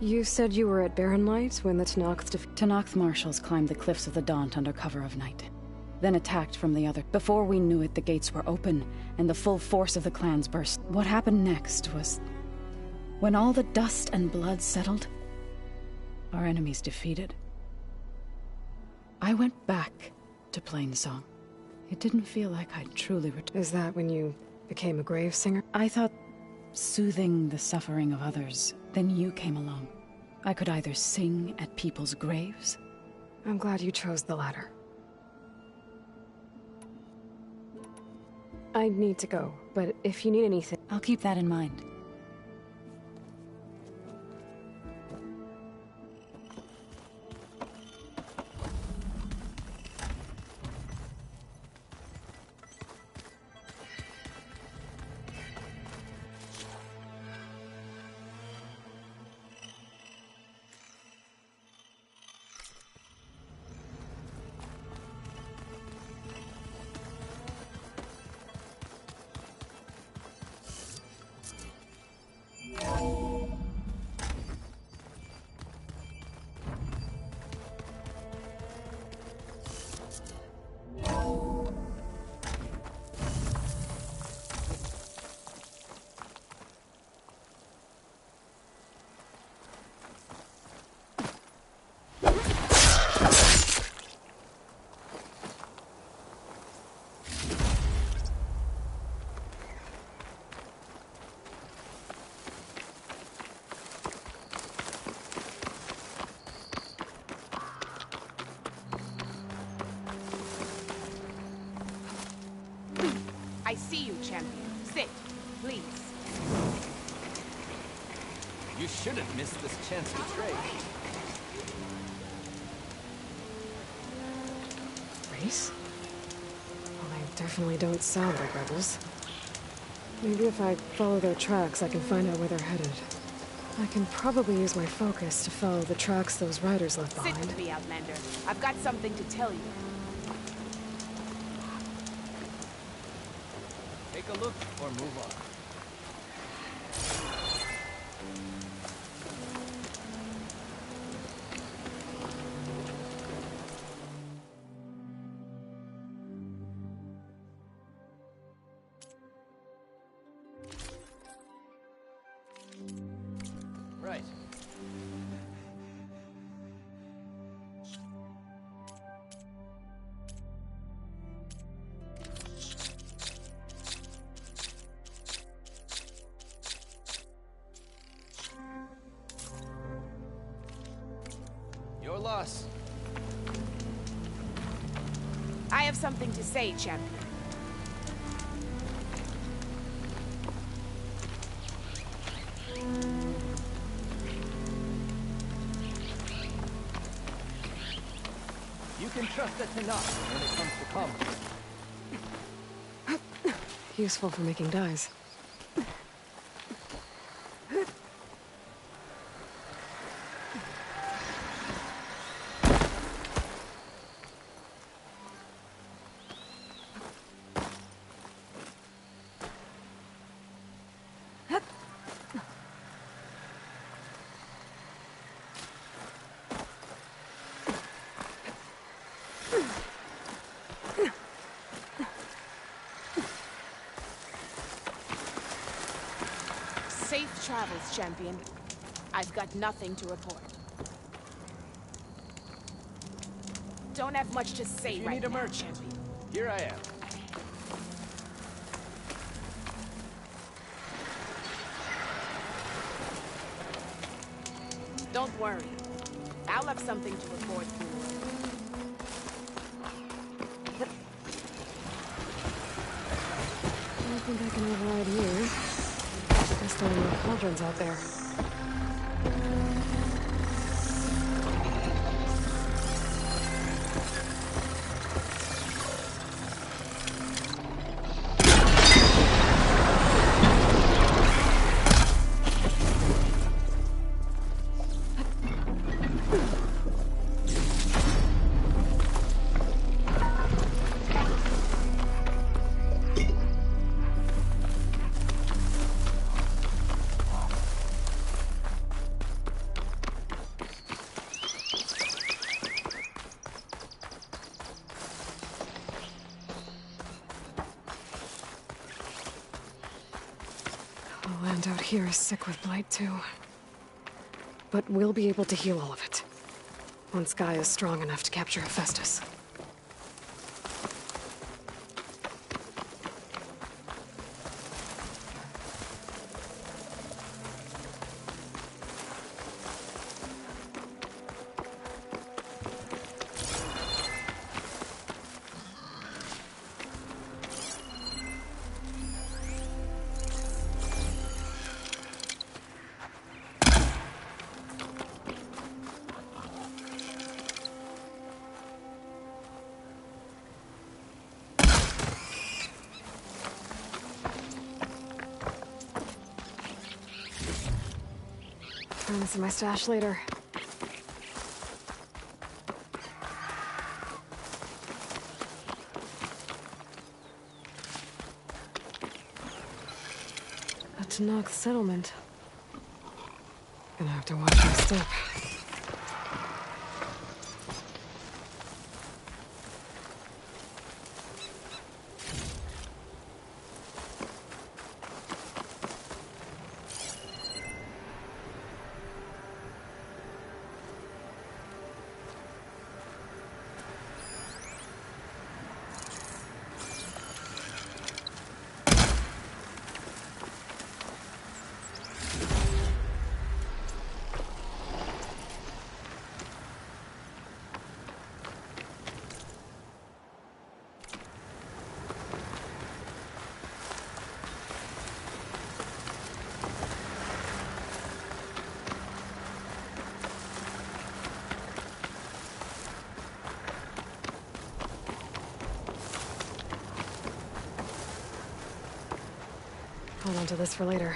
You said you were at Barren Light when the Tenakth Tenakth marshals climbed the cliffs of the Daunt under cover of night, then attacked from the other. Before we knew it, the gates were open, and the full force of the clans burst. What happened next was... when all the dust and blood settled, our enemies defeated. I went back to Plainsong. It didn't feel like I'd truly returned. Is that when you became a grave singer? I thought soothing the suffering of others. Then you came along. I could either sing at people's graves. I'm glad you chose the latter. I need to go, but if you need anything... I'll keep that in mind. I see you, champion. Sit, please. You shouldn't miss this chance to trade. Race? Well, they definitely don't sound like rebels. Maybe if I follow their tracks, I can find out where they're headed. I can probably use my focus to follow the tracks those riders left behind. Sit with me, Outlander. I've got something to tell you. Take a look or move on. Right. Your loss. I have something to say, champion. You can trust the Tenakth when it comes to combat. Useful for making dyes. travels, champion. I've got nothing to report. Don't have much to say You right need a now, merchant. champion. Here I am. Don't worry. I'll have something to report for you. I think I can override you. Guess there are no cauldrons out there. The land out here is sick with blight, too. But we'll be able to heal all of it. Once Gaia is strong enough to capture Hephaestus. Find this in my stash later. A Tanakh settlement. Gonna have to watch my step. Hold on to this for later.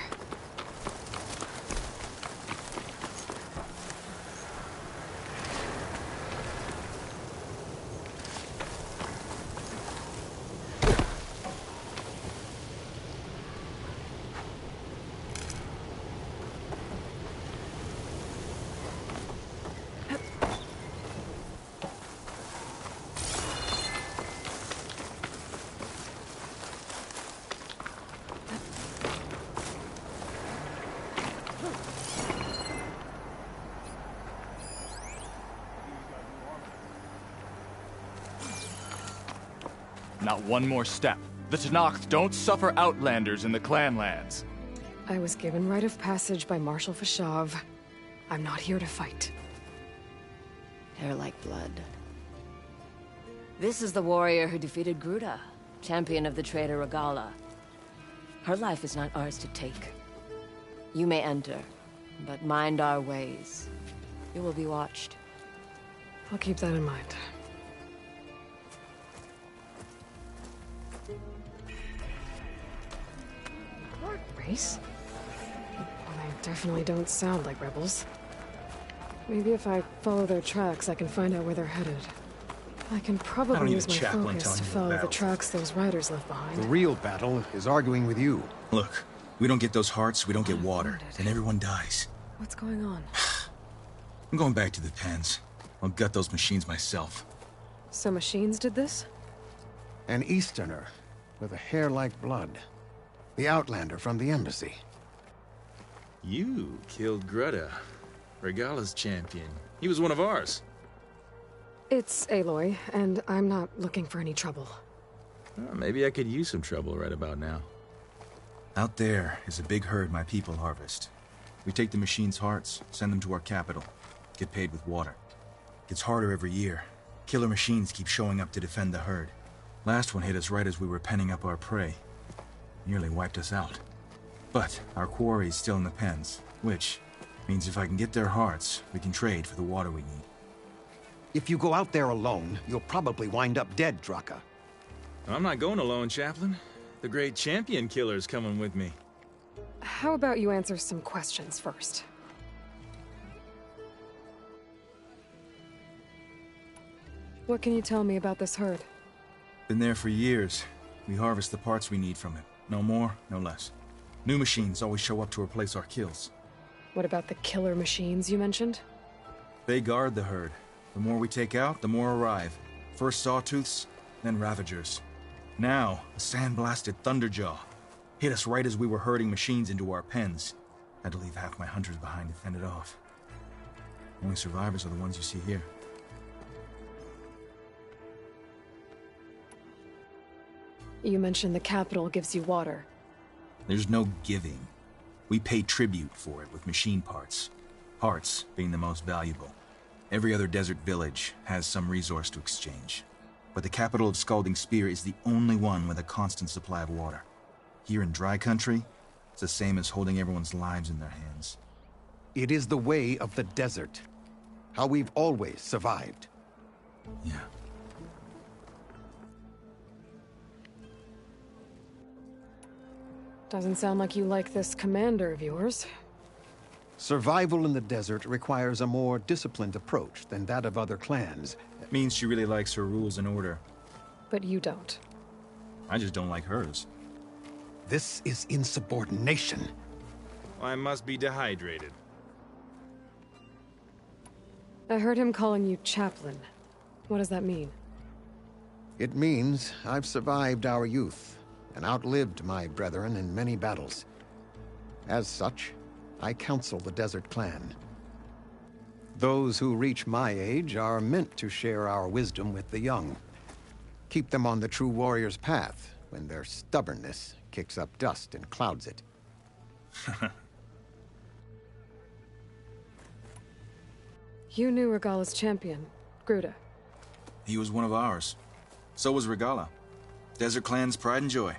Not one more step. The Tenakth don't suffer outlanders in the Clanlands. I was given rite of passage by Marshal Fashav. I'm not here to fight. Hair like blood. This is the warrior who defeated Gruda, champion of the traitor Regala. Her life is not ours to take. You may enter, but mind our ways. You will be watched. I'll keep that in mind. Race? Well, they definitely don't sound like rebels. Maybe if I follow their tracks, I can find out where they're headed. I can I don't probably need use a my chaplain focus telling to you follow the about. tracks those riders left behind. The real battle is arguing with you. Look, we don't get those hearts, we don't get water, and everyone dies. What's going on? I'm going back to the pens. I'll gut those machines myself. So machines did this? An Easterner with a hair like blood. The Outlander from the Embassy. You killed Greta, Regala's champion. He was one of ours. It's Aloy, and I'm not looking for any trouble. Well, maybe I could use some trouble right about now. Out there is a big herd my people harvest. We take the machine's hearts, send them to our capital, get paid with water. Gets harder every year. Killer machines keep showing up to defend the herd. Last one hit us right as we were penning up our prey. Nearly wiped us out. But our quarry is still in the pens, which means if I can get their hearts, we can trade for the water we need. If you go out there alone, you'll probably wind up dead, Draka. I'm not going alone, Chaplain. The great champion killer's coming with me. How about you answer some questions first? What can you tell me about this herd? Been there for years. We harvest the parts we need from it. No more, no less. New machines always show up to replace our kills. What about the killer machines you mentioned? They guard the herd. The more we take out, the more arrive. First Sawtooths, then Ravagers. Now, a sandblasted Thunderjaw. Hit us right as we were herding machines into our pens. Had to leave half my hunters behind to fend it off. Only survivors are the ones you see here. You mentioned the capital gives you water. There's no giving. We pay tribute for it with machine parts. Parts being the most valuable. Every other desert village has some resource to exchange. But the capital of Scalding Spear is the only one with a constant supply of water. Here in dry country, it's the same as holding everyone's lives in their hands. It is the way of the desert. How we've always survived. Yeah. Doesn't sound like you like this commander of yours. Survival in the desert requires a more disciplined approach than that of other clans. Means she really likes her rules and order. But you don't. I just don't like hers. This is insubordination. I must be dehydrated. I heard him calling you Chaplain. What does that mean? It means I've survived our youth and outlived my brethren in many battles. As such, I counsel the Desert Clan. Those who reach my age are meant to share our wisdom with the young. Keep them on the true warrior's path when their stubbornness kicks up dust and clouds it. You knew Regala's champion, Gruta. He was one of ours. So was Regala. Desert Clan's pride and joy.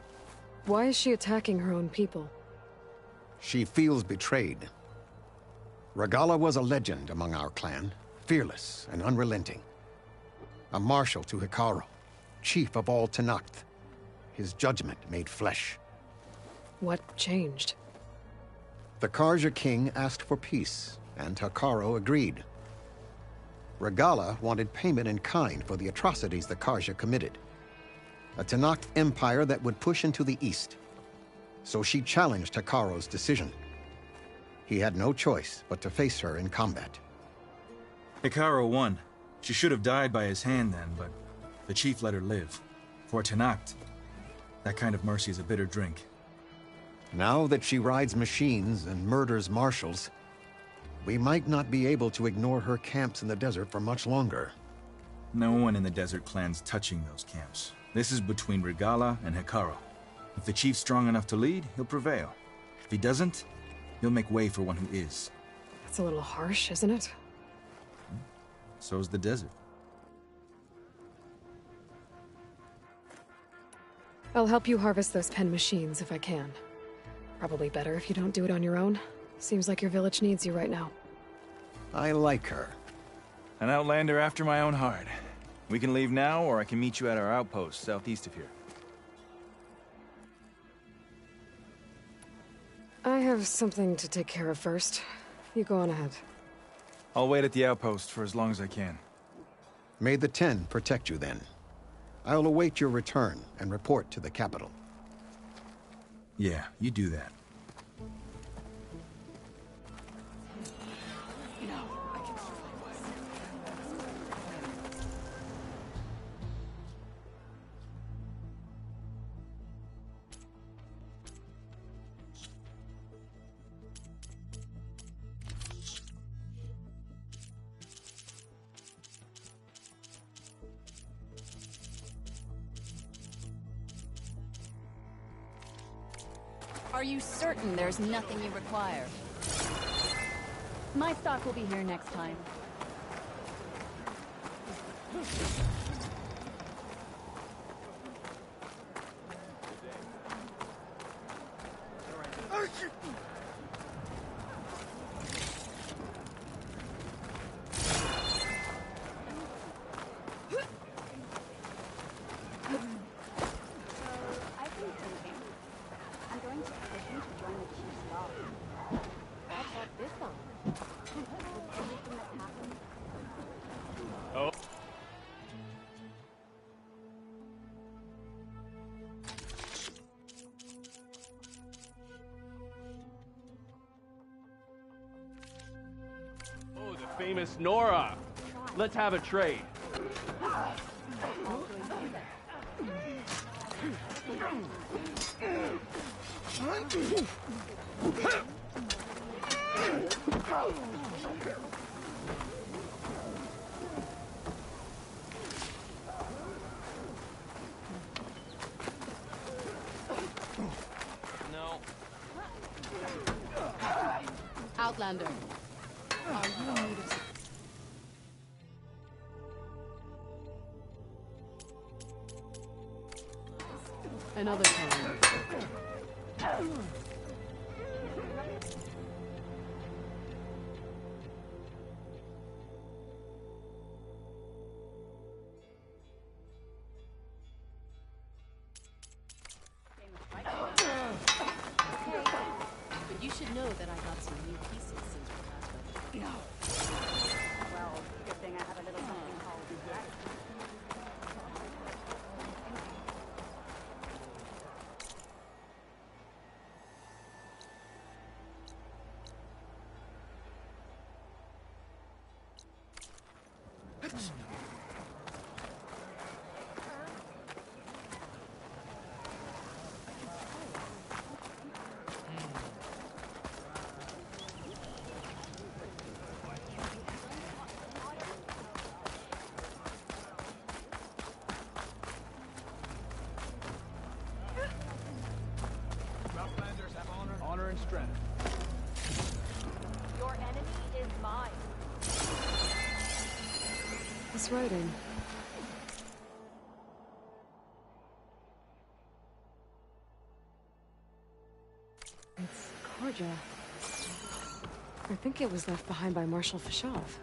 Why is she attacking her own people? She feels betrayed. Regala was a legend among our clan, fearless and unrelenting. A marshal to Hekarro, chief of all Tenakth. His judgment made flesh. What changed? The Karja king asked for peace, and Hekarro agreed. Regala wanted payment in kind for the atrocities the Karja committed. A Tenakth empire that would push into the east. So she challenged Hekarro's decision. He had no choice but to face her in combat. Hekarro won. She should have died by his hand then, but the chief let her live. For Tenakth, that kind of mercy is a bitter drink. Now that she rides machines and murders marshals, we might not be able to ignore her camps in the desert for much longer. No one in the Desert Clan's touching those camps. This is between Regala and Hekarro. If the chief's strong enough to lead, he'll prevail. If he doesn't, he'll make way for one who is. That's a little harsh, isn't it? So's the desert. I'll help you harvest those pen machines if I can. Probably better if you don't do it on your own. Seems like your village needs you right now. I like her. An outlander after my own heart. We can leave now, or I can meet you at our outpost southeast of here. I have something to take care of first. You go on ahead. I'll wait at the outpost for as long as I can. May the Ten protect you then. I'll await your return and report to the capital. Yeah, you do that. Are you certain there's nothing you require? My stock will be here next time. Oh, the famous Nora. Let's have a trade. No. Outlander. Are you in need of... Another time. But you should know that I got some new pieces since we last went. Well, good thing I have a little something called gratitude. Outlanders have honor and strength. Your enemy is mine. This writing. It's Korja. I think it was left behind by Marshal Fashov.